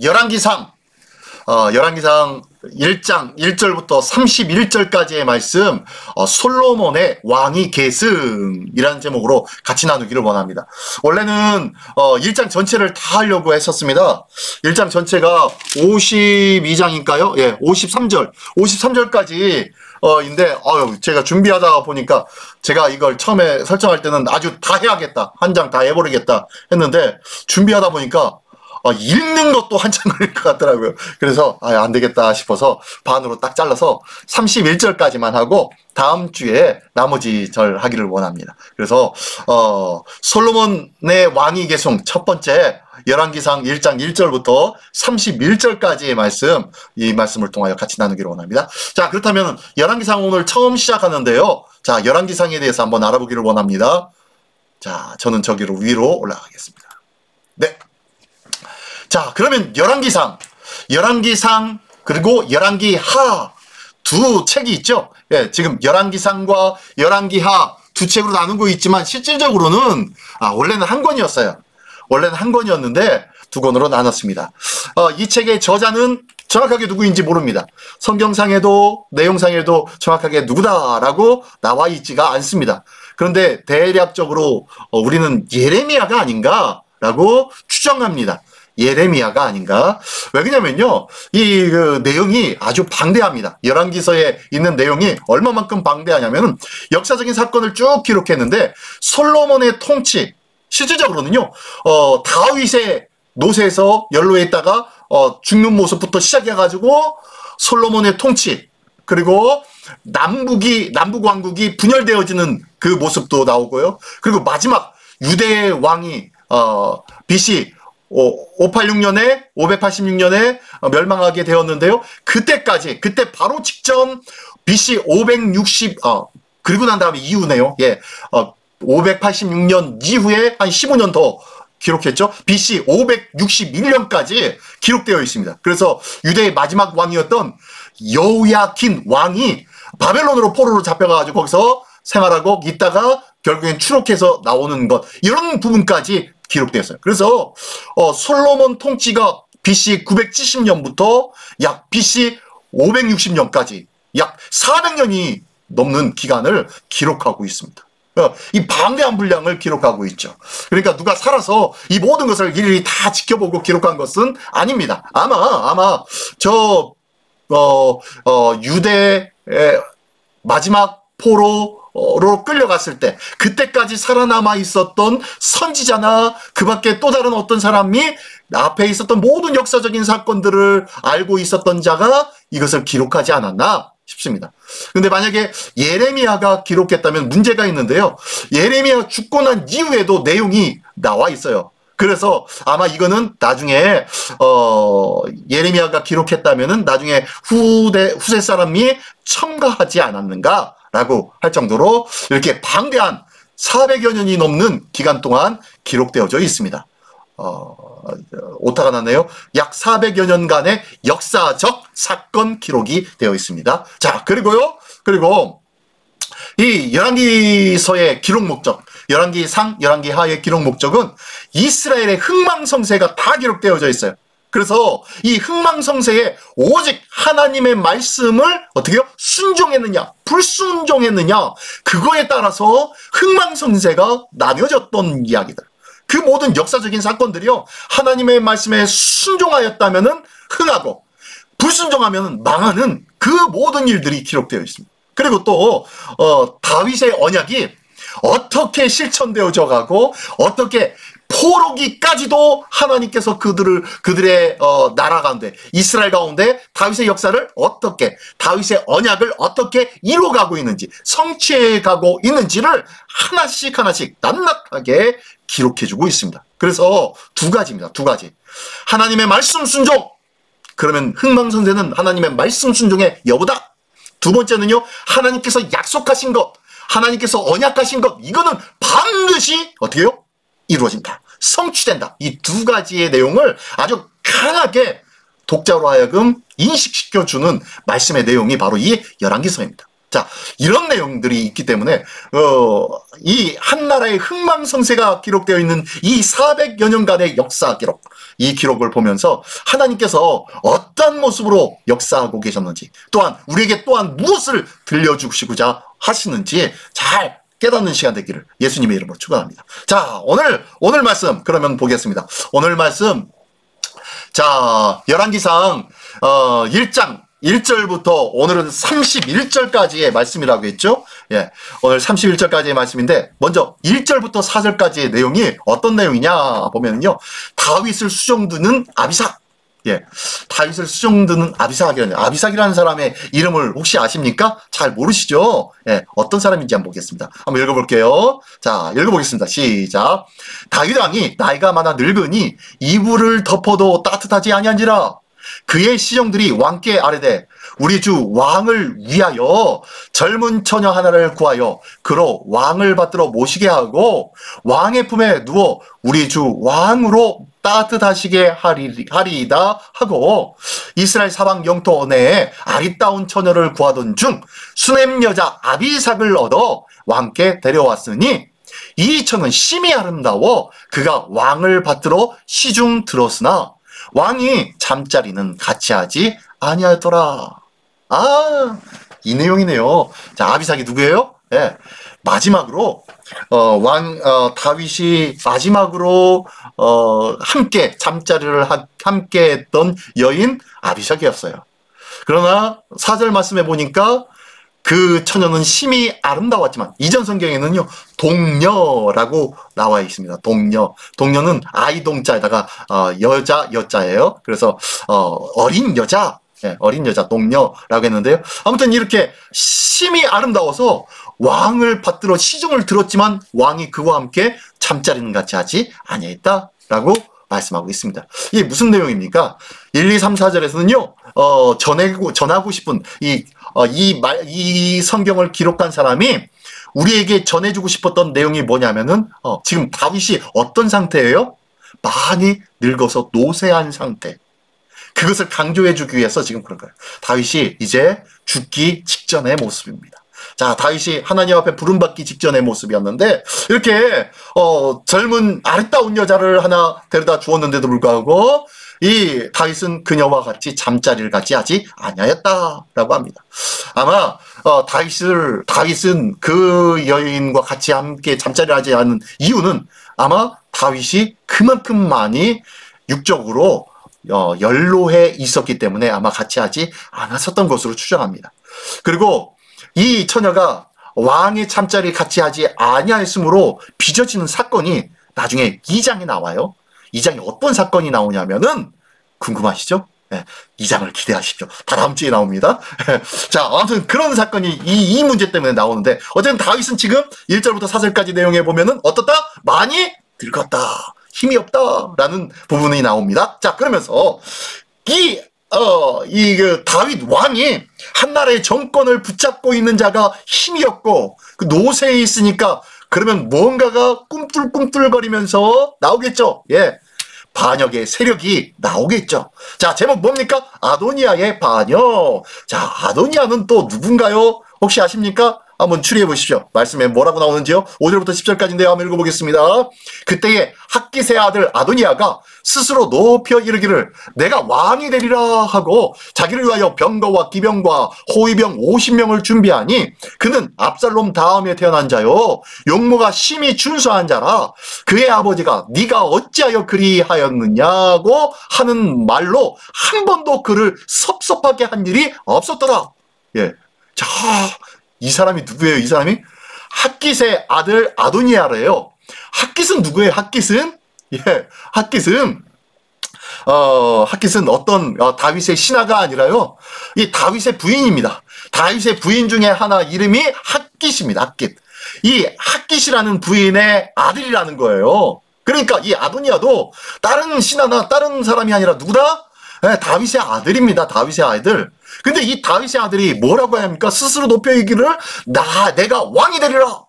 열왕기상, 열왕기상 1장 1절부터 31절까지의 말씀, 솔로몬의 왕위 계승이라는 제목으로 같이 나누기를 원합니다. 원래는 1장 전체를 다 하려고 했었습니다. 1장 전체가 52장인가요? 예, 53절까지 인데 제가 준비하다 보니까 제가 이걸 처음에 설정할 때는 아주 다 해야겠다, 한 장 다 해버리겠다 했는데, 준비하다 보니까 읽는 것도 한참 걸릴 것 같더라고요. 그래서 안 되겠다 싶어서 반으로 딱 잘라서 31절까지만 하고 다음 주에 나머지 절 하기를 원합니다. 그래서 솔로몬의 왕위 계승 첫 번째 열왕기상 1장 1절부터 31절까지의 말씀, 이 말씀을 통하여 같이 나누기를 원합니다. 자, 그렇다면 열왕기상 오늘 처음 시작하는데요. 자, 열왕기상에 대해서 한번 알아보기를 원합니다. 자, 저는 저기로 위로 올라가겠습니다. 네. 자, 그러면 열왕기상 그리고 열왕기하 두 책이 있죠. 예, 지금 열왕기상과 열왕기하 두 책으로 나누고 있지만 실질적으로는 원래는 한 권이었어요. 원래는 한 권이었는데 두 권으로 나눴습니다. 이 책의 저자는 정확하게 누구인지 모릅니다. 성경상에도 내용상에도 정확하게 누구다라고 나와 있지가 않습니다. 그런데 대략적으로 우리는 예레미야가 아닌가라고 추정합니다. 예레미야가 아닌가? 왜 그러냐면요, 이 내용이 아주 방대합니다. 열왕기서에 있는 내용이 얼마만큼 방대하냐면은 역사적인 사건을 쭉 기록했는데, 솔로몬의 통치, 실질적으로는요, 다윗의 노새에서 연로에 있다가 죽는 모습부터 시작해가지고 솔로몬의 통치, 그리고 남북 왕국이 분열되어지는 그 모습도 나오고요. 그리고 마지막 유대의 왕이 BC 586년에 멸망하게 되었는데요. 그때 바로 직전 BC 560, 그리고 난 다음에 이후네요. 예. 586년 이후에 한 15년 더 기록했죠. BC 561년까지 기록되어 있습니다. 그래서 유대의 마지막 왕이었던 여호야킨 왕이 바벨론으로 포로로 잡혀가지고 거기서 생활하고 있다가 결국엔 추록해서 나오는 것, 이런 부분까지 기록되었어요. 그래서 솔로몬 통치가 BC 970년부터 약 BC 560년까지 약 400년이 넘는 기간을 기록하고 있습니다. 이 방대한 분량을 기록하고 있죠. 그러니까 누가 살아서 이 모든 것을 일일이 다 지켜보고 기록한 것은 아닙니다. 아마 유대의 마지막 포로로 끌려갔을 때 그때까지 살아남아 있었던 선지자나 그 밖에 또 다른 어떤 사람이 앞에 있었던 모든 역사적인 사건들을 알고 있었던 자가 이것을 기록하지 않았나 싶습니다. 근데 만약에 예레미야가 기록했다면 문제가 있는데요. 예레미야 죽고 난 이후에도 내용이 나와 있어요. 그래서 아마 이거는 나중에 예레미야가 기록했다면은 나중에 후세 사람이 첨가하지 않았는가라고 할 정도로 이렇게 방대한 400여 년이 넘는 기간 동안 기록되어져 있습니다. 오타가 났네요. 약 400여 년간의 역사적 사건 기록이 되어 있습니다. 자, 그리고 이 열왕기서의 기록 목적, 열왕기상, 열왕기하의 기록 목적은 이스라엘의 흥망성쇠가 다 기록되어져 있어요. 그래서 이 흥망성쇠에 오직 하나님의 말씀을 어떻게 해요? 순종했느냐, 불순종했느냐, 그거에 따라서 흥망성쇠가 나뉘어졌던 이야기들. 그 모든 역사적인 사건들이요, 하나님의 말씀에 순종하였다면은 흥하고 불순종하면 망하는 그 모든 일들이 기록되어 있습니다. 그리고 또 다윗의 언약이 어떻게 실천되어져 가고 어떻게 포로기까지도 하나님께서 그들의 나라 가운데, 이스라엘 가운데 다윗의 역사를 어떻게, 다윗의 언약을 어떻게 이루어가고 있는지, 성취해가고 있는지를 하나씩 낱낱하게 기록해주고 있습니다. 그래서 두 가지입니다. 두 가지. 하나님의 말씀 순종. 그러면 흥망성쇠는 하나님의 말씀 순종의 여부다. 두 번째는요, 하나님께서 약속하신 것, 하나님께서 언약하신 것, 이거는 반드시 어떻게 해요? 이루어진다. 성취된다. 이 두 가지의 내용을 아주 강하게 독자로 하여금 인식시켜주는 말씀의 내용이 바로 이 열왕기서입니다. 자, 이런 내용들이 있기 때문에 이 한 나라의 흥망성쇠가 기록되어 있는 이 400여 년간의 역사 기록, 이 기록을 보면서 하나님께서 어떤 모습으로 역사하고 계셨는지, 또한 우리에게 또한 무엇을 들려주시고자 하시는지 잘 깨닫는 시간 되기를 예수님의 이름으로 축원합니다. 자, 오늘 말씀 그러면 보겠습니다. 오늘 말씀, 자, 열왕기상 1장 1절부터 오늘은 31절까지의 말씀이라고 했죠. 예, 오늘 31절까지의 말씀인데, 먼저 1절부터 4절까지의 내용이 어떤 내용이냐 보면요, 다윗을 수종드는 아비삭. 예, 다윗을 수종드는 아비삭이라는, 아비삭이라는 사람의 이름을 혹시 아십니까? 잘 모르시죠? 예, 어떤 사람인지 한번 보겠습니다. 한번 읽어볼게요. 자, 읽어보겠습니다. 시작. 다윗 왕이 나이가 많아 늙으니 이불을 덮어도 따뜻하지 아니한지라. 그의 시종들이 왕께 아뢰되 우리 주 왕을 위하여 젊은 처녀 하나를 구하여 그로 왕을 받들어 모시게 하고 왕의 품에 누워 우리 주 왕으로 따뜻하시게 하리이다 하고, 이스라엘 사방 영토 내에 아리따운 처녀를 구하던 중 수넴 여자 아비삭을 얻어 왕께 데려왔으니 이 처는 심히 아름다워 그가 왕을 받들어 시중 들었으나 왕이 잠자리는 같이 하지 아니하였더라. 아, 이 내용이네요. 자, 아비삭이 누구예요? 네, 마지막으로 다윗이 마지막으로 함께 잠자리를 함께 했던 여인 아비삭이었어요. 그러나 4절 말씀해 보니까 그 처녀는 심히 아름다웠지만, 이전 성경에는요 동녀라고 나와 있습니다. 동녀는 아이 동자에다가 여자예요. 그래서 어린 여자, 어린 여자 동녀라고 했는데요. 아무튼 이렇게 심히 아름다워서 왕을 받들어 시중을 들었지만 왕이 그와 함께 잠자리는 같이 하지 아니했다라고 말씀하고 있습니다. 이게 무슨 내용입니까? 1, 2, 3, 4절에서는요 전하고 싶은 이 성경을 기록한 사람이 우리에게 전해주고 싶었던 내용이 뭐냐면은 지금 다윗이 어떤 상태예요? 많이 늙어서 노쇠한 상태. 그것을 강조해주기 위해서 지금 그런 거예요. 다윗이 이제 죽기 직전의 모습입니다. 자, 다윗이 하나님 앞에 부름받기 직전의 모습이었는데, 이렇게 젊은 아리따운 여자를 하나 데려다 주었는데도 불구하고 이 다윗은 그녀와 같이 잠자리를 같이 하지 아니하였다라고 합니다. 아마 다윗은 그 여인과 같이 함께 잠자리를 하지 않은 이유는 아마 다윗이 그만큼 많이 육적으로 연로해 있었기 때문에 아마 같이 하지 않았었던 것으로 추정합니다. 그리고 이 처녀가 왕의 잠자리 같이 하지 아니하였으므로 빚어지는 사건이 나중에 2장에 나와요. 2장에 어떤 사건이 나오냐면은 궁금하시죠? 네, 2장을 기대하십시오. 다음 주에 나옵니다. 자, 아무튼 그런 사건이 이 문제 때문에 나오는데, 어쨌든 다윗은 지금 1절부터 4절까지 내용에 보면은 어떻다? 많이 늙었다. 힘이 없다라는 부분이 나옵니다. 자, 그러면서 다윗 왕이 한나라의 정권을 붙잡고 있는 자가 힘이 없고 그 노쇠에 있으니까 그러면 뭔가가 꿈틀꿈틀거리면서 나오겠죠. 예, 반역의 세력이 나오겠죠. 자, 제목 뭡니까? 아도니아의 반역. 자, 아도니아는 또 누군가요? 혹시 아십니까? 한번 추리해 보십시오. 말씀에 뭐라고 나오는지요? 5절부터 10절까지인데요. 한번 읽어보겠습니다. 그때에 핫깃의 아들 아도니아가 스스로 높여 이르기를 내가 왕이 되리라 하고 자기를 위하여 병거와 기병과 호위병 50명을 준비하니 그는 압살롬 다음에 태어난 자요 용모가 심히 준수한 자라. 그의 아버지가 네가 어찌하여 그리하였느냐고 하는 말로 한 번도 그를 섭섭하게 한 일이 없었더라. 예, 자, 이 사람이 누구예요? 이 사람이 핫깃의 아들 아도니아래요. 핫깃은 누구예요? 핫깃은? 예, 핫깃은 어떤 다윗의 신하가 아니라요, 이 다윗의 부인입니다. 다윗의 부인 중에 하나 이름이 핫깃입니다. 핫깃. 이 핫깃이라는 부인의 아들이라는 거예요. 그러니까 이 아도니아도 다른 신하나 다른 사람이 아니라 누구다? 네, 다윗의 아들입니다. 다윗의 아들. 근데 이 다윗의 아들이 뭐라고 해야 합니까? 스스로 높여 이기를 내가 왕이 되리라.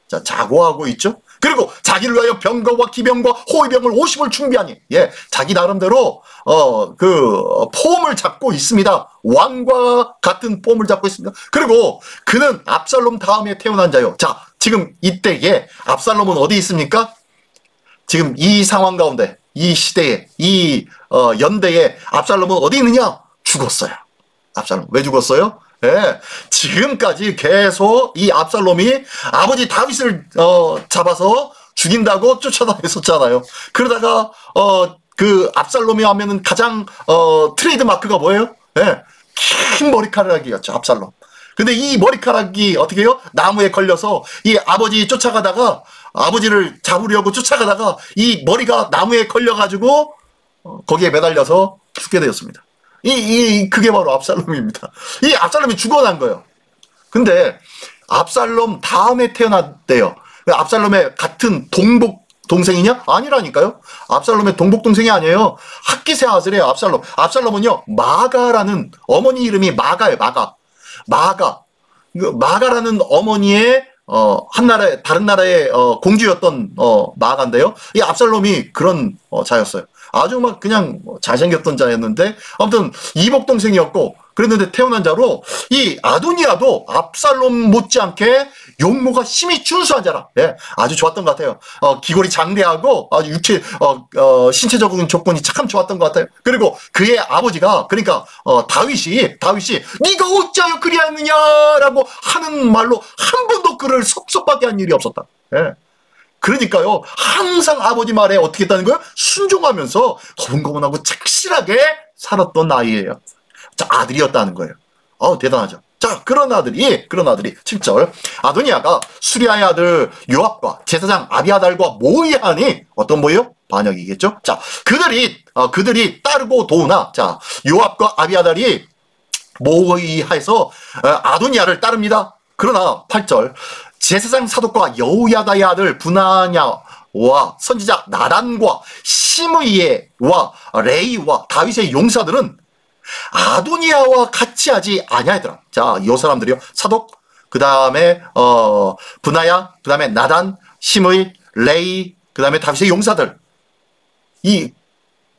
자, 자고하고 있죠. 그리고 자기를 위하여 병거와 기병과 호위병을 50을 준비하니, 예, 자기 나름대로 폼을 잡고 있습니다. 왕과 같은 폼을 잡고 있습니다. 그리고 그는 압살롬 다음에 태어난 자요. 자, 지금 이때에 압살롬은 어디 있습니까? 지금 이 상황 가운데 이 시대에, 이 연대에 압살롬은 어디 있느냐? 죽었어요. 압살롬. 왜 죽었어요? 예, 지금까지 계속 이 압살롬이 아버지 다윗을 잡아서 죽인다고 쫓아다녔었잖아요. 그러다가 그 압살롬이 하면은 가장 트레이드 마크가 뭐예요? 예, 긴 머리카락이었죠. 압살롬. 근데 이 머리카락이 어떻게 해요? 나무에 걸려서 이 아버지 쫓아가다가 아버지를 잡으려고 쫓아가다가 이 머리가 나무에 걸려가지고 거기에 매달려서 죽게 되었습니다. 그게 바로 압살롬입니다. 이 압살롬이 죽어난 거예요. 근데 압살롬 다음에 태어났대요. 압살롬의 같은 동복 동생이냐? 아니라니까요. 압살롬의 동복 동생이 아니에요. 학기세 아들이에요. 압살롬. 압살롬은요, 마가라는 어머니 이름이 마가예요. 마가라는 어머니의 한 나라의 다른 나라의 공주였던 마가인데요. 이 압살롬이 그런 자였어요. 아주 막 그냥 잘생겼던 자였는데 아무튼 이복 동생이었고 그랬는데 태어난 자로 이 아도니아도 압살롬 못지않게 용모가 심히 준수한 자라. 예, 아주 좋았던 것 같아요. 기골이 장대하고 아주 신체적인 조건이 참 좋았던 것 같아요. 그리고 그의 아버지가 그러니까 다윗이 네가 어찌하여 그리하느냐라고 하는 말로 한 번도 그를 섭섭하게 한 일이 없었다. 예. 그러니까요, 항상 아버지 말에 어떻게 했다는 거예요? 순종하면서 거분거분하고 착실하게 살았던 아이예요. 자, 아들이었다는 거예요. 대단하죠. 자, 그런 아들이 7절. 아도니아가 수리아의 아들 요압과 제사장 아비아달과 모의하니, 어떤 모의요? 반역이겠죠? 자, 그들이 따르고 도우나, 자, 요압과 아비아달이 모의해서 아도니아를 따릅니다. 그러나 8절. 제사장 사독과 여호야다의 아들 분하냐와 선지자 나단과 시므이와 레이와 다윗의 용사들은 아도니아와 같이 하지 아니하더라. 자, 이 사람들이요. 사독, 그 다음에 분하야, 그 다음에 나단, 시므이, 레이, 그 다음에 다윗의 용사들.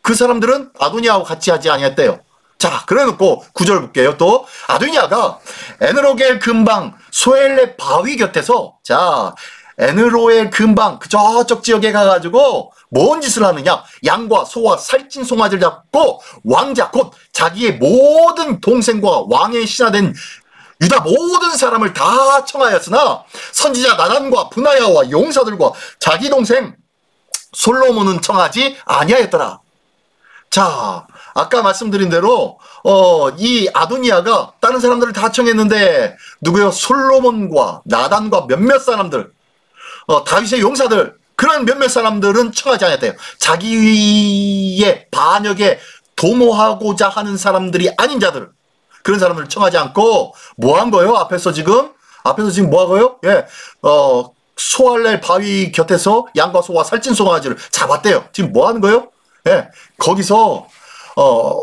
그 사람들은 아도니아와 같이 하지 아니했대요. 자, 그래놓고 9절 볼게요. 또 아도니아가 에느로겔 근방 소엘레 바위 곁에서, 자, 에느로엘 근방 그 저쪽 지역에 가가지고 뭔 짓을 하느냐? 양과 소와 살찐 송아지를 잡고 왕자 곧 자기의 모든 동생과 왕의 신하된 유다 모든 사람을 다 청하였으나 선지자 나단과 분하야와 용사들과 자기 동생 솔로몬은 청하지 아니하였더라. 자, 아까 말씀드린 대로 이 아도니아가 다른 사람들을 다 청했는데 누구요? 솔로몬과 나단과 몇몇 사람들, 다윗의 용사들, 그런 몇몇 사람들은 청하지 않았대요. 자기의 반역에 도모하고자 하는 사람들이 아닌 자들, 그런 사람들을 청하지 않고 뭐 한 거예요? 앞에서 지금 뭐 하고요? 예, 소알렐 바위 곁에서 양과 소와 살찐 송아지를 잡았대요. 지금 뭐 하는 거예요? 예, 거기서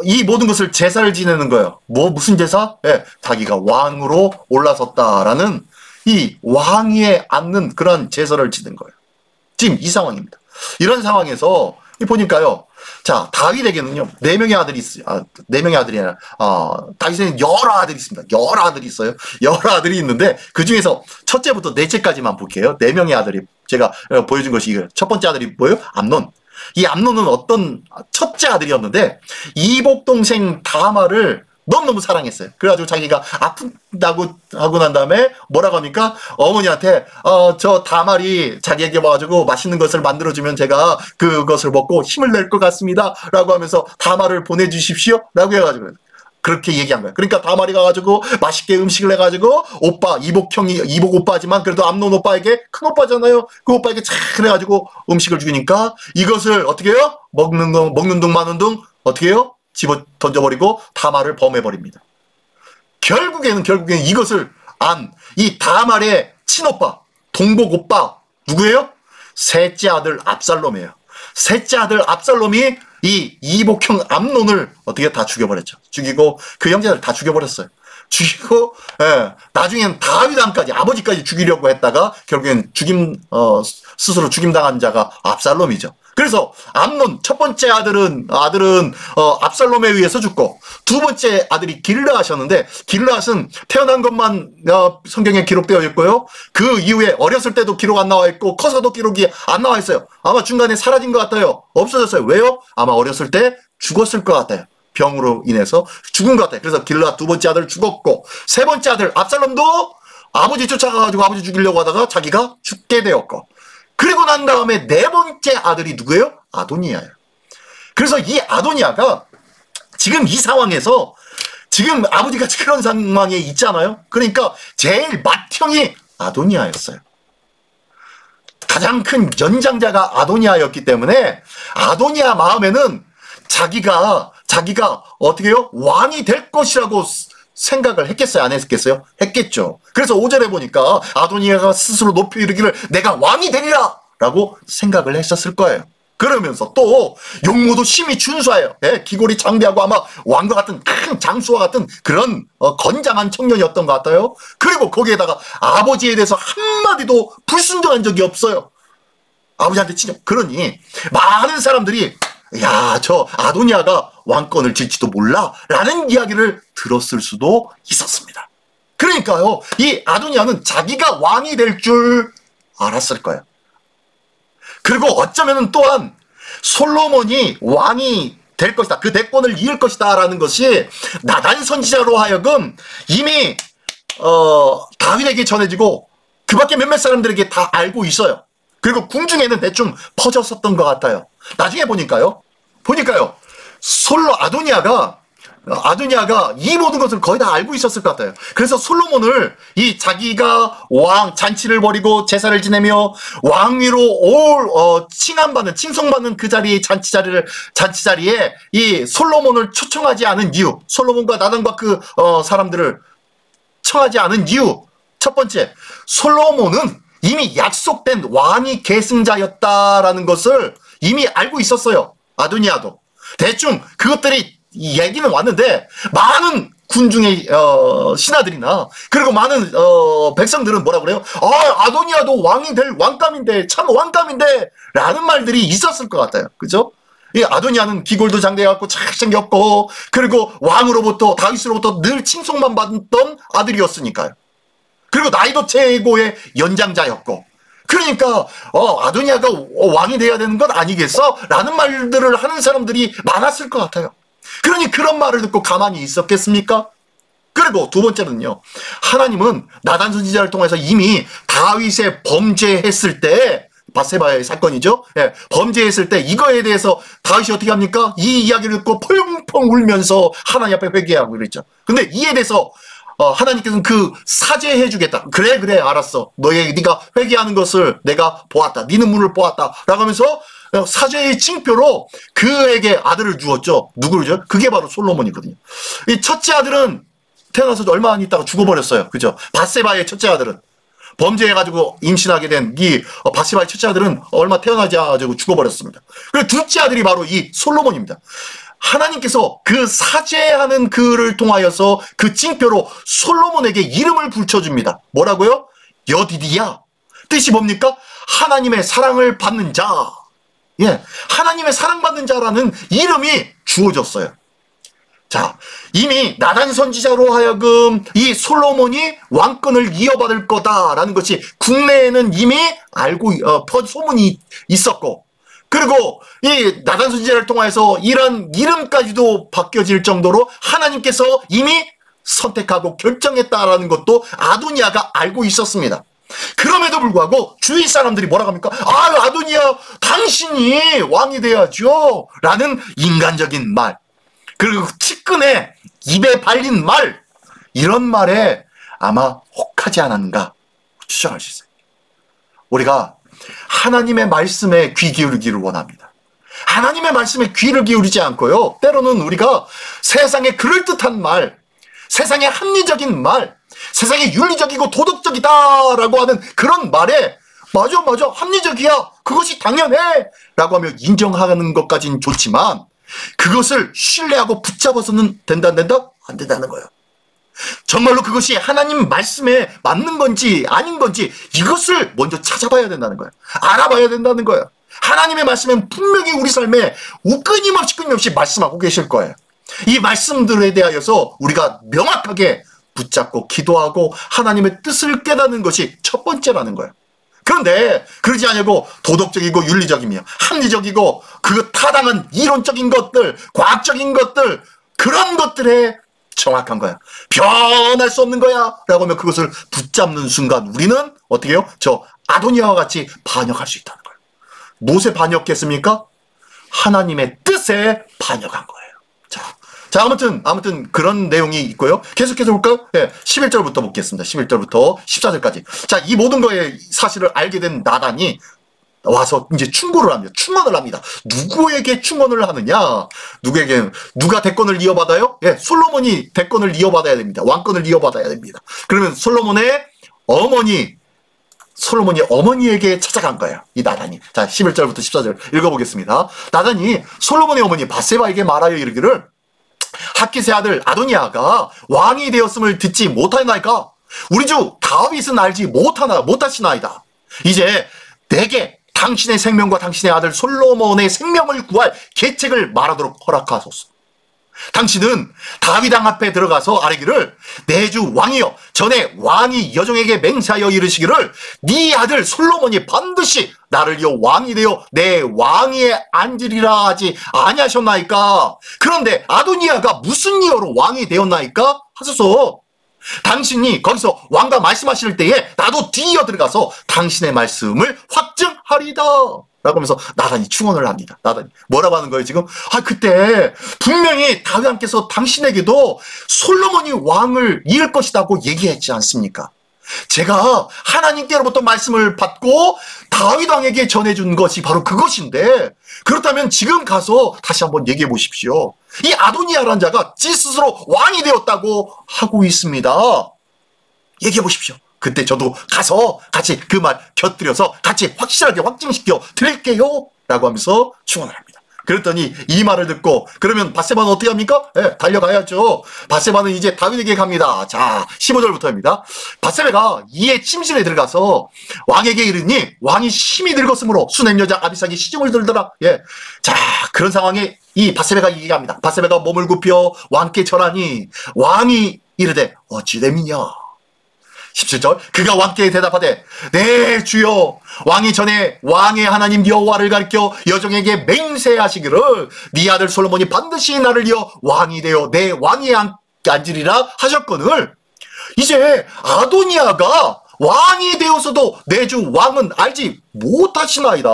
이 모든 것을 제사를 지내는 거예요. 무슨 제사? 예, 자기가 왕으로 올라섰다라는 이 왕위에 앉는 그런 제사를 지는 거예요. 지금 이 상황입니다. 이런 상황에서 보니까요. 자, 다윗에게는요, 4명의 아들이 있어요. 4명의 아들이 아니라, 다윗에는 여러 아들이 있습니다. 여러 아들이 있어요. 여러 아들이 있는데, 그 중에서 첫째부터 넷째까지만 볼게요. 4명의 아들이, 제가 보여준 것이 이거예요. 첫 번째 아들이 뭐예요? 암논. 이 암논은 어떤 첫째 아들이었는데, 이복 동생 다말을 너무너무 사랑했어요. 그래가지고 자기가 아픈다고 하고 난 다음에 뭐라고 합니까? 어머니한테 저 다말이 자기에게 와가지고 맛있는 것을 만들어주면 제가 그것을 먹고 힘을 낼 것 같습니다 라고 하면서 다말을 보내주십시오 라고 해가지고 그렇게 얘기한 거예요. 그러니까 다말이 가가지고 맛있게 음식을 해가지고 오빠, 이복 오빠지만 그래도 암논 오빠에게 큰 오빠잖아요. 그 오빠에게 잘 해가지고 음식을 주니까 이것을 어떻게 해요? 먹는 둥 마는 둥 어떻게 해요? 집어 던져버리고 다말을 범해버립니다. 결국에는 이것을 이 다말의 친오빠, 동복 오빠 누구예요? 셋째 아들 압살롬이에요. 셋째 아들 압살롬이 이 이복형 암논을 어떻게 다 죽여버렸죠. 죽이고 그 형제들 다 죽여버렸어요. 죽이고 나중엔 다윗 왕까지 아버지까지 죽이려고 했다가 결국엔 스스로 죽임당한 자가 압살롬이죠. 그래서 암논 첫 번째 아들은 압살롬에 의해서 죽고, 두 번째 아들이 길르앗이었는데, 길르앗은 태어난 것만 성경에 기록되어 있고요. 그 이후에 어렸을 때도 기록 안 나와 있고 커서도 기록이 안 나와 있어요. 아마 중간에 사라진 것 같아요. 없어졌어요. 왜요? 아마 어렸을 때 죽었을 것 같아요. 병으로 인해서 죽은 것 같아요. 그래서 길르앗 두 번째 아들 죽었고, 세 번째 아들 압살롬도 아버지 쫓아가가지고 아버지 죽이려고 하다가 자기가 죽게 되었고, 그리고 난 다음에 네 번째 아들이 누구예요? 아도니아예요. 그래서 이 아도니아가 지금 이 상황에서, 지금 아버지가 그런 상황에 있잖아요. 그러니까 제일 맏형이 아도니아였어요. 가장 큰 연장자가 아도니아였기 때문에 아도니아 마음에는 자기가 어떻게 해요? 왕이 될 것이라고 생각을 했겠어요? 안 했겠어요? 했겠죠. 그래서 5절에 보니까 아도니아가 스스로 높이 이르기를 내가 왕이 되리라 라고 생각을 했었을 거예요. 그러면서 또 용모도 심히 준수해요. 예, 기골이 장대하고 아마 왕과 같은 큰 장수와 같은 그런 건장한 청년이었던 것 같아요. 그리고 거기에다가 아버지에 대해서 한마디도 불순종한 적이 없어요. 아버지한테 친정. 그러니 많은 사람들이 야, 저 아도니아가 왕권을 질지도 몰라 라는 이야기를 들었을 수도 있었습니다. 그러니까요, 이 아도니아는 자기가 왕이 될 줄 알았을 거예요. 그리고 어쩌면 또한 솔로몬이 왕이 될 것이다, 그 대권을 이을 것이다 라는 것이 나단 선지자로 하여금 이미 다윗에게 전해지고 그 밖에 몇몇 사람들에게 다 알고 있어요. 그리고 궁중에는 대충 퍼졌었던 것 같아요. 나중에 보니까요, 아도니아가 이 모든 것을 거의 다 알고 있었을 것 같아요. 그래서 솔로몬을 이 자기가 왕 잔치를 벌이고 제사를 지내며 왕위로 칭송받는 그 자리에 잔치 자리에 이 솔로몬을 초청하지 않은 이유, 솔로몬과 나단과 그 사람들을 청하지 않은 이유, 첫 번째, 솔로몬은 이미 약속된 왕위 계승자였다라는 것을 이미 알고 있었어요. 아도니아도. 대충 그것들이 얘기는 왔는데 많은 군중의 신하들이나 그리고 많은 백성들은 뭐라 그래요? 아도니아도 왕이 될 왕감인데, 참 왕감인데 라는 말들이 있었을 것 같아요. 그죠? 이 아도니아는 기골도 장대해갖고 잘생겼고, 그리고 왕으로부터, 다윗으로부터 늘 칭송만 받던 아들이었으니까요. 그리고 나이도 최고의 연장자였고, 그러니까 아도니아가 왕이 돼야 되는 것 아니겠어? 라는 말들을 하는 사람들이 많았을 것 같아요. 그러니 그런 말을 듣고 가만히 있었겠습니까? 그리고 두 번째는요, 하나님은 나단 선지자를 통해서 이미 다윗의 범죄했을 때, 밧세바의 사건이죠. 예, 범죄했을 때 이거에 대해서 다윗이 어떻게 합니까? 이 이야기를 듣고 펑펑 울면서 하나님 앞에 회개하고 그랬죠. 근데 이에 대해서 하나님께서는 그 사죄해 주겠다. 그래 알았어. 네가 회개하는 것을 내가 보았다. 네 눈물을 보았다. 라고 하면서 사죄의 징표로 그에게 아들을 주었죠. 누구를 줘? 그게 바로 솔로몬이거든요. 이 첫째 아들은 태어나서 얼마 안 있다가 죽어버렸어요. 그죠? 밧세바의 첫째 아들은 범죄해가지고 임신하게 된 이 밧세바의 첫째 아들은 얼마 태어나지 않아가지고 죽어버렸습니다. 그리고 둘째 아들이 바로 이 솔로몬입니다. 하나님께서 그 사죄하는 그를 통하여서 그 징표로 솔로몬에게 이름을 붙여줍니다. 뭐라고요? 여디디야. 뜻이 뭡니까? 하나님의 사랑을 받는 자. 예, 하나님의 사랑받는 자라는 이름이 주어졌어요. 자, 이미 나단 선지자로 하여금 이 솔로몬이 왕권을 이어받을 거다라는 것이 국내에는 이미 알고 소문이 있었고, 그리고 이 나단 선지자를 통해서 이런 이름까지도 바뀌어질 정도로 하나님께서 이미 선택하고 결정했다라는 것도 아도니아가 알고 있었습니다. 그럼에도 불구하고 주위 사람들이 뭐라고 합니까? 아도니아 당신이 왕이 돼야죠 라는 인간적인 말, 그리고 측근에 입에 발린 말, 이런 말에 아마 혹하지 않았는가 추정할 수 있어요. 우리가 하나님의 말씀에 귀 기울이기를 원합니다. 하나님의 말씀에 귀를 기울이지 않고요, 때로는 우리가 세상의 그럴듯한 말, 세상의 합리적인 말, 세상에 윤리적이고 도덕적이다라고 하는 그런 말에 맞아 합리적이야, 그것이 당연해 라고 하며 인정하는 것까지는 좋지만 그것을 신뢰하고 붙잡아서는 된다? 안 된다는 거예요. 정말로 그것이 하나님 말씀에 맞는 건지 아닌 건지 이것을 먼저 찾아봐야 된다는 거예요. 알아봐야 된다는 거예요. 하나님의 말씀은 분명히 우리 삶에 끊임없이 말씀하고 계실 거예요. 이 말씀들에 대하여서 우리가 명확하게 붙잡고 기도하고 하나님의 뜻을 깨닫는 것이 첫 번째라는 거예요. 그런데 그러지 않고 도덕적이고 윤리적이며 합리적이고 그 타당한 이론적인 것들, 과학적인 것들, 그런 것들에 정확한 거야. 변할 수 없는 거야 라고 하면 그것을 붙잡는 순간 우리는 어떻게 해요? 저 아도니아와 같이 반역할 수 있다는 거예요. 무엇에 반역했습니까? 하나님의 뜻에 반역한 거예요. 자, 아무튼 그런 내용이 있고요. 계속해서 볼까요? 네, 11절부터 보겠습니다. 11절부터 14절까지. 자, 이 모든 거의 사실을 알게 된 나단이 와서 이제 충고를 합니다. 충언을 합니다. 누구에게 충언을 하느냐? 누가 대권을 이어받아요? 예, 솔로몬이 대권을 이어받아야 됩니다. 왕권을 이어받아야 됩니다. 그러면 솔로몬이 어머니에게 찾아간 거예요. 이 나단이. 자, 11절부터 14절 읽어보겠습니다. 나단이 솔로몬의 어머니 바세바에게 말하여 이르기를 핫깃의 아들 아도니아가 왕이 되었음을 듣지 못하나이까? 우리 주 다윗은 알지 못하시나이다. 이제 내게 당신의 생명과 당신의 아들 솔로몬의 생명을 구할 계책을 말하도록 허락하소서. 당신은 다윗 왕 앞에 들어가서 아뢰기를 내 주 왕이여 전에 왕이 여종에게 맹세하여 이르시기를 네 아들 솔로몬이 반드시 나를 이어 왕이 되어 내 왕위에 앉으리라 하지 아니하셨나이까? 그런데 아도니아가 무슨 이유로 왕이 되었나이까? 하소서. 당신이 거기서 왕과 말씀하실 때에 나도 뒤이어 들어가서 당신의 말씀을 확증하리다 라고 하면서 나단이 충언을 합니다. 나단이 뭐라고 하는 거예요 지금? 그때 분명히 다윗 왕께서 당신에게도 솔로몬이 왕을 이을 것이라고 얘기했지 않습니까? 제가 하나님께로부터 말씀을 받고 다윗 왕에게 전해준 것이 바로 그것인데, 그렇다면 지금 가서 다시 한번 얘기해 보십시오. 이 아도니아라는 자가 지 스스로 왕이 되었다고 하고 있습니다. 얘기해 보십시오. 그때 저도 가서 같이 그 말 곁들여서 같이 확실하게 확증시켜 드릴게요 라고 하면서 충언을 합니다. 그랬더니 이 말을 듣고 그러면 바세바는 어떻게 합니까? 네, 달려가야죠. 바세바는 이제 다윗에게 갑니다. 자, 15절부터입니다. 바세바가 이에 침실에 들어가서 왕에게 이르니 왕이 심히 늙었으므로 수냄 여자 아비삭이 시중을 들더라. 예, 자, 그런 상황에 이 바세바가 얘기합니다. 바세바가 몸을 굽혀 왕께 절하니 왕이 이르되 어찌 됨이냐. 17절 그가 왕께 대답하되 네 주여 왕이 전에 왕의 하나님 여호와를 가리켜 여종에게 맹세하시기를 네 아들 솔로몬이 반드시 나를 이어 왕이 되어 내 왕위에 앉으리라 하셨거늘 이제 아도니아가 왕이 되어서도 내 주 왕은 알지 못하시나이다.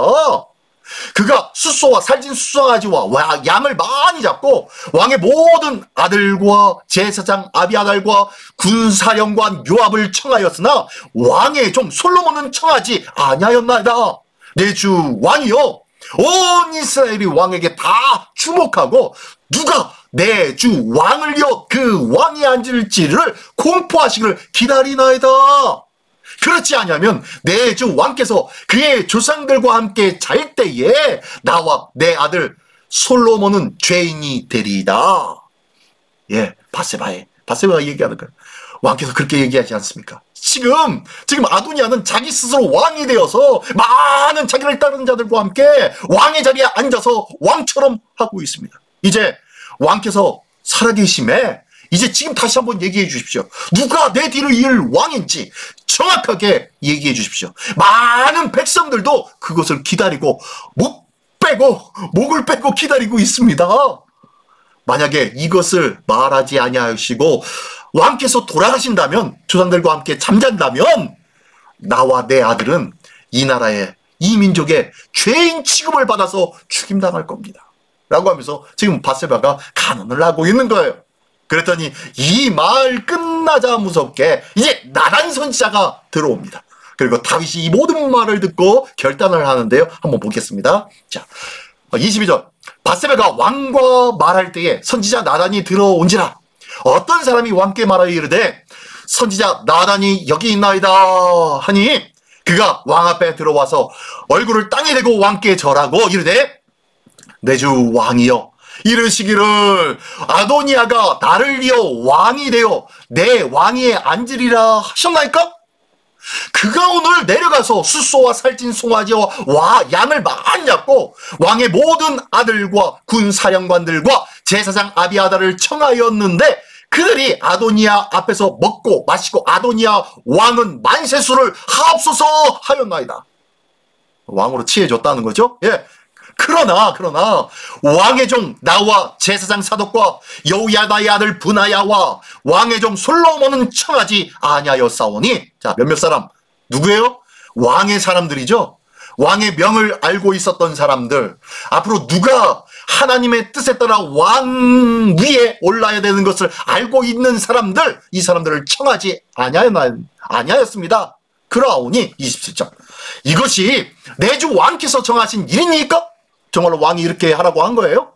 그가 숫소와 살진 수송아지와 양을 많이 잡고 왕의 모든 아들과 제사장 아비아달과 군사령관 요압을 청하였으나 왕의 종 솔로몬은 청하지 아니하였나이다. 내 주 왕이여 온 이스라엘이 왕에게 다 주목하고 누가 내 주 왕을 이어 그 왕이 앉을지를 공포하시기를 기다리나이다. 그렇지 않으면 내 주 왕께서 그의 조상들과 함께 잘 때에 나와 내 아들 솔로몬은 죄인이 되리이다. 예, 바세바가 얘기하는 거예요. 왕께서 그렇게 얘기하지 않습니까? 지금 아도니아는 자기 스스로 왕이 되어서 많은 자기를 따르는 자들과 함께 왕의 자리에 앉아서 왕처럼 하고 있습니다. 이제 왕께서 살아계심에 이제 지금 다시 한번 얘기해 주십시오. 누가 내 뒤를 이을 왕인지 정확하게 얘기해 주십시오. 많은 백성들도 그것을 기다리고 목을 빼고 기다리고 있습니다. 만약에 이것을 말하지 아니하시고 왕께서 돌아가신다면, 조상들과 함께 잠잔다면 나와 내 아들은 이 나라의 이 민족의 죄인 취급을 받아서 죽임당할 겁니다. 라고 하면서 지금 바세바가 간언을 하고 있는 거예요. 그랬더니 이 말 끝나자 무섭게 이제 나단 선지자가 들어옵니다. 그리고 다윗이 이 모든 말을 듣고 결단을 하는데요. 한번 보겠습니다. 자, 22절. 바세바가 왕과 말할 때에 선지자 나단이 들어온지라. 어떤 사람이 왕께 말하여 이르되 선지자 나단이 여기 있나이다 하니 그가 왕 앞에 들어와서 얼굴을 땅에 대고 왕께 절하고 이르되 내 주 왕이여 이르시기를 아도니아가 나를 이어 왕이 되어 내 왕위에 앉으리라 하셨나이까? 그가 오늘 내려가서 숫소와 살찐 송아지와 양을 많이 잡고 왕의 모든 아들과 군사령관들과 제사장 아비아다를 청하였는데 그들이 아도니아 앞에서 먹고 마시고 아도니아 왕은 만세수를 하옵소서 하였나이다. 왕으로 치해줬다는 거죠. 예. 그러나 왕의 종 나와 제사장 사독과 여호야다의 아들 브나야와 왕의 종 솔로몬은 청하지 아니하였사오니. 자, 몇몇 사람 누구예요? 왕의 사람들이죠. 왕의 명을 알고 있었던 사람들. 앞으로 누가 하나님의 뜻에 따라 왕 위에 올라야 되는 것을 알고 있는 사람들, 이 사람들을 청하지 아니하였습니다. 그러하오니 27절. 이것이 내주 왕께서 정하신 일이니까? 정말로 왕이 이렇게 하라고 한 거예요?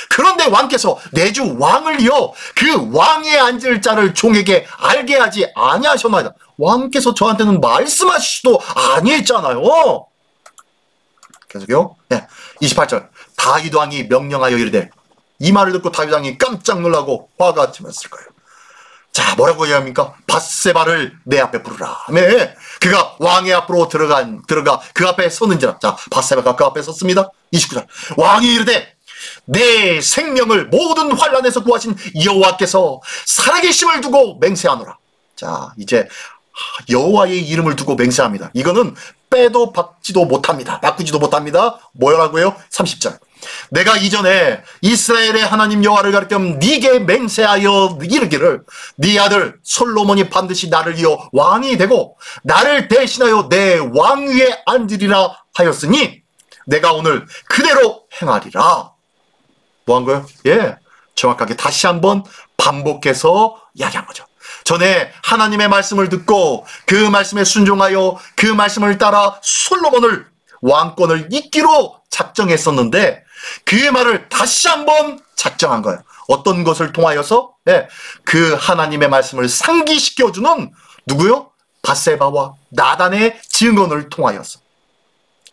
그런데 왕께서 내주 왕을요, 그 왕에 앉을 자를 종에게 알게 하지 아니하셨나이다. 왕께서 저한테는 말씀하시지도 아니했잖아요. 계속요. 네, 28절. 다윗 왕이 명령하여 이르되. 이 말을 듣고 다윗 왕이 깜짝 놀라고 화가 치렀을 거예요. 자, 뭐라고 얘기합니까? 밧세바를 내 앞에 부르라. 네. 그가 왕의 앞으로 들어가 그 앞에 서는지라. 자, 밧세바가 그 앞에 섰습니다. 29절. 왕이 이르되 내 생명을 모든 환난에서 구하신 여호와께서 살아계심을 두고 맹세하노라. 자, 이제 여호와의 이름을 두고 맹세합니다. 이거는 빼도 박지도 못합니다. 바꾸지도 못합니다. 뭐라고요? 30절. 내가 이전에 이스라엘의 하나님 여호와를 가리켜 네게 맹세하여 이르기를 네 아들 솔로몬이 반드시 나를 이어 왕이 되고 나를 대신하여 내 왕위에 앉으리라 하였으니 내가 오늘 그대로 행하리라. 뭐 한 거예요? 예, 정확하게 다시 한번 반복해서 이야기한 거죠. 전에 하나님의 말씀을 듣고 그 말씀에 순종하여 그 말씀을 따라 솔로몬을 왕권을 잇기로 작정했었는데 그 말을 다시 한번 작정한 거예요. 어떤 것을 통하여서? 네, 그 하나님의 말씀을 상기시켜주는 누구요? 밧세바와 나단의 증언을 통하여서.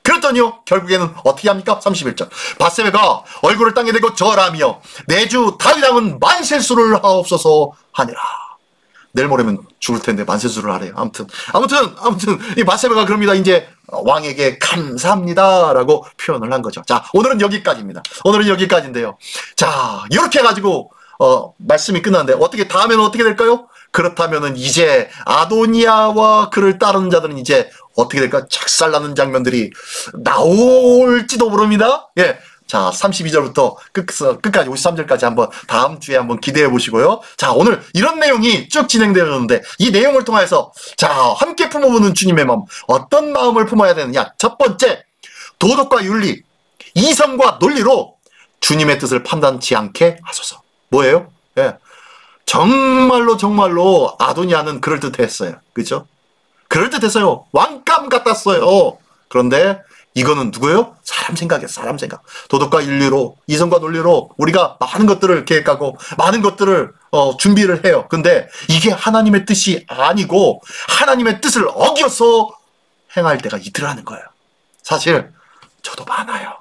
그랬더니요, 결국에는 어떻게 합니까? 31절. 밧세바가 얼굴을 땅에 대고 절하며 내주 다윗 왕은 만세수를 하옵소서 하니라. 내일 모레면 죽을 텐데 만세수를 하래요. 아무튼 이 밧세바가 그럽니다. 이제 왕에게 감사합니다라고 표현을 한 거죠. 자, 오늘은 여기까지입니다. 오늘은 여기까지인데요. 자, 이렇게 해가지고 말씀이 끝났는데 어떻게 다음에는 어떻게 될까요? 그렇다면은 이제 아도니아와 그를 따르는 자들은 이제 어떻게 될까? 작살나는 장면들이 나올지도 모릅니다. 예. 자, 32절부터 끝까지 53절까지 한번 다음 주에 한번 기대해 보시고요. 자, 오늘 이런 내용이 쭉 진행되었는데 이 내용을 통해서 자, 함께 품어보는 주님의 마음, 어떤 마음을 품어야 되느냐? 첫 번째, 도덕과 윤리, 이성과 논리로 주님의 뜻을 판단치 않게 하소서. 뭐예요? 예. 정말로 아도니아는 그럴듯했어요. 그렇죠? 그럴듯했어요. 왕감 같았어요. 그런데 이거는 누구예요? 사람 생각이에요. 사람 생각. 도덕과 윤리로, 이성과 논리로 우리가 많은 것들을 계획하고 많은 것들을 준비를 해요. 근데 이게 하나님의 뜻이 아니고 하나님의 뜻을 어겨서 행할 때가 있더라는 거예요. 사실 저도 많아요.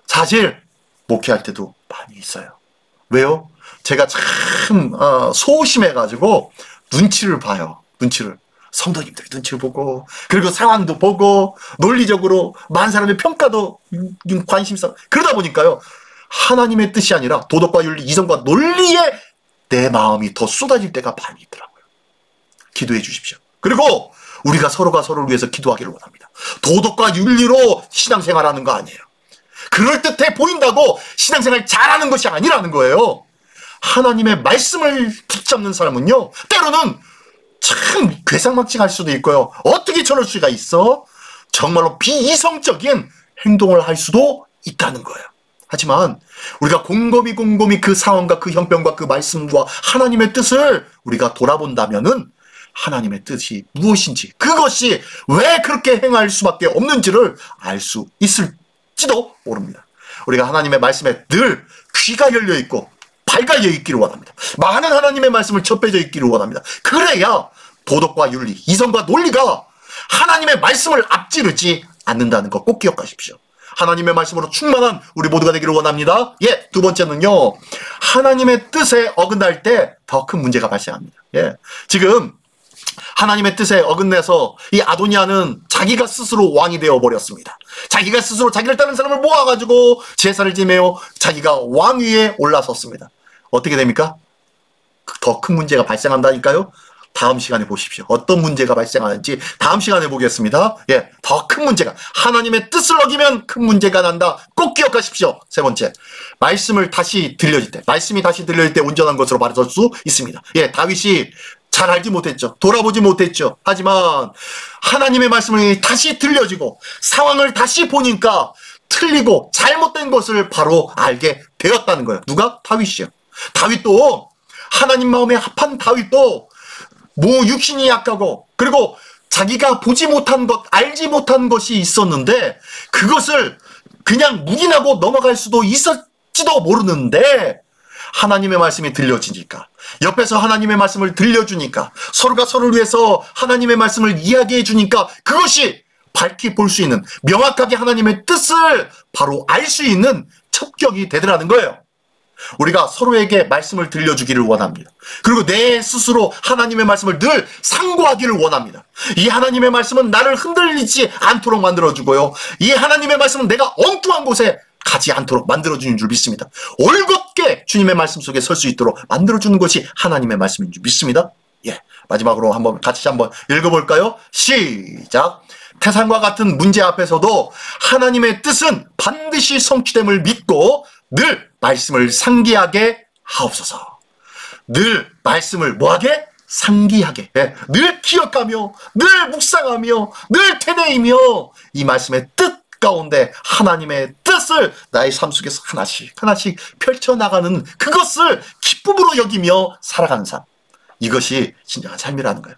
사실 목회할 때도 많이 있어요. 왜요? 제가 참 소심해가지고 눈치를 봐요. 눈치를. 성도님들이 눈치를 보고 그리고 상황도 보고 논리적으로 많은 사람의 평가도 관심사. 그러다 보니까요, 하나님의 뜻이 아니라 도덕과 윤리, 이성과 논리에 내 마음이 더 쏟아질 때가 많이 있더라고요. 기도해 주십시오. 그리고 우리가 서로가 서로를 위해서 기도하기를 원합니다. 도덕과 윤리로 신앙생활하는 거 아니에요. 그럴듯해 보인다고 신앙생활 잘하는 것이 아니라는 거예요. 하나님의 말씀을 붙잡는 사람은요, 때로는 참 괴상망측할 수도 있고요. 어떻게 저럴 수가 있어? 정말로 비이성적인 행동을 할 수도 있다는 거예요. 하지만 우리가 곰곰이 그 상황과 그 형편과 그 말씀과 하나님의 뜻을 우리가 돌아본다면은 하나님의 뜻이 무엇인지, 그것이 왜 그렇게 행할 수밖에 없는지를 알 수 있을지도 모릅니다. 우리가 하나님의 말씀에 늘 귀가 열려 있고 밝아 있기를 원합니다. 많은 하나님의 말씀을 접해져 있기를 원합니다. 그래야 도덕과 윤리, 이성과 논리가 하나님의 말씀을 앞지르지 않는다는 거 꼭 기억하십시오. 하나님의 말씀으로 충만한 우리 모두가 되기를 원합니다. 예, 두 번째는요, 하나님의 뜻에 어긋날 때 더 큰 문제가 발생합니다. 예, 지금 하나님의 뜻에 어긋내서 이 아도니아는 자기가 스스로 왕이 되어버렸습니다. 자기가 스스로 자기를 따르는 사람을 모아가지고 제사를 지내며 자기가 왕위에 올라섰습니다. 어떻게 됩니까? 더 큰 문제가 발생한다니까요. 다음 시간에 보십시오. 어떤 문제가 발생하는지 다음 시간에 보겠습니다. 예, 더 큰 문제가, 하나님의 뜻을 어기면 큰 문제가 난다. 꼭 기억하십시오. 세 번째, 말씀이 다시 들려질 때 온전한 것으로 말할 수 있습니다. 예, 다윗이 잘 알지 못했죠. 돌아보지 못했죠. 하지만 하나님의 말씀이 다시 들려지고 상황을 다시 보니까 틀리고 잘못된 것을 바로 알게 되었다는 거예요. 누가? 다윗이요. 다윗도, 하나님 마음에 합한 다윗도 육신이 약하고, 그리고 자기가 보지 못한 것, 알지 못한 것이 있었는데 그것을 그냥 묵인하고 넘어갈 수도 있었지도 모르는데, 하나님의 말씀이 들려지니까, 옆에서 하나님의 말씀을 들려주니까, 서로가 서로를 위해서 하나님의 말씀을 이야기해 주니까 그것이 밝히 볼 수 있는, 명확하게 하나님의 뜻을 바로 알 수 있는 첩경이 되더라는 거예요. 우리가 서로에게 말씀을 들려주기를 원합니다. 그리고 내 스스로 하나님의 말씀을 늘 상고하기를 원합니다. 이 하나님의 말씀은 나를 흔들리지 않도록 만들어주고요, 이 하나님의 말씀은 내가 엉뚱한 곳에 가지 않도록 만들어주는 줄 믿습니다. 올곧게 주님의 말씀 속에 설 수 있도록 만들어주는 것이 하나님의 말씀인 줄 믿습니다. 예, 마지막으로 같이 한번 읽어볼까요? 시작. 태산과 같은 문제 앞에서도 하나님의 뜻은 반드시 성취됨을 믿고 늘 말씀을 상기하게 하옵소서. 늘 말씀을 뭐하게? 상기하게. 예, 늘 기억하며, 늘 묵상하며, 늘 되뇌이며 이 말씀의 뜻 가운데 하나님의 뜻을 나의 삶 속에서 하나씩 하나씩 펼쳐나가는, 그것을 기쁨으로 여기며 살아가는 삶, 이것이 진정한 삶이라는 거예요.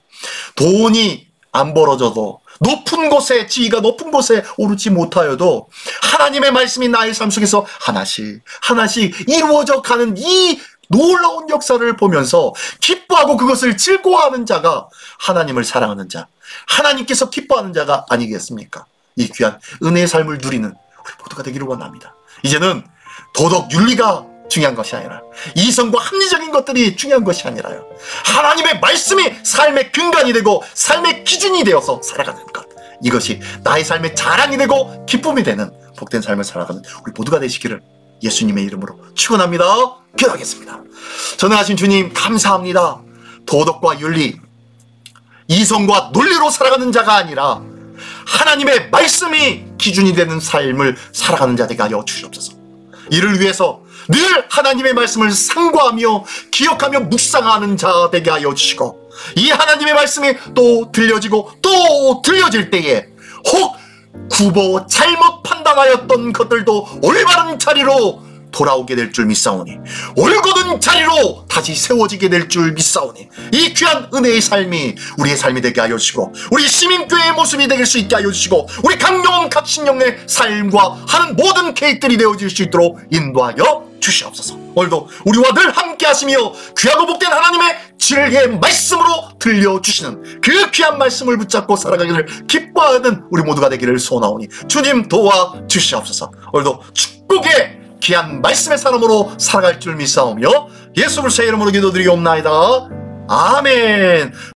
돈이 안 벌어져도, 높은 곳에, 지위가 높은 곳에 오르지 못하여도 하나님의 말씀이 나의 삶 속에서 하나씩 하나씩 이루어져 가는 이 놀라운 역사를 보면서 기뻐하고 그것을 즐거워하는 자가 하나님을 사랑하는 자, 하나님께서 기뻐하는 자가 아니겠습니까? 이 귀한 은혜의 삶을 누리는 우리 모두가 되기를 원합니다. 이제는 도덕 윤리가 중요한 것이 아니라, 이성과 합리적인 것들이 중요한 것이 아니라요, 하나님의 말씀이 삶의 근간이 되고 삶의 기준이 되어서 살아가는 것, 이것이 나의 삶의 자랑이 되고 기쁨이 되는 복된 삶을 살아가는 우리 모두가 되시기를 예수님의 이름으로 축원합니다. 기도하겠습니다. 전능하신 주님, 감사합니다. 도덕과 윤리, 이성과 논리로 살아가는 자가 아니라 하나님의 말씀이 기준이 되는 삶을 살아가는 자 되게 하여 주시옵소서. 이를 위해서 늘 하나님의 말씀을 상고하며 기억하며 묵상하는 자 되게 하여 주시고, 이 하나님의 말씀이 또 들려지고 또 들려질 때에 혹 굽어 잘못 판단하였던 것들도 올바른 자리로 돌아오게 될 줄 믿사오니, 올곧은 자리로 다시 세워지게 될 줄 믿사오니, 이 귀한 은혜의 삶이 우리의 삶이 되게 하여 주시고, 우리 시민교회의 모습이 될 수 있게 하여 주시고, 우리 강영원 각신령의 삶과 하는 모든 계획들이 되어질 수 있도록 인도하여 주시옵소서. 오늘도 우리와 늘 함께 하시며 귀하고 복된 하나님의 진리의 말씀으로 들려주시는 그 귀한 말씀을 붙잡고 살아가기를 기뻐하는 우리 모두가 되기를 소원하오니 주님 도와주시옵소서. 오늘도 축복의 귀한 말씀의 사람으로 살아갈 줄 믿사오며 예수 그리스도의 이름으로 기도드리옵나이다. 아멘.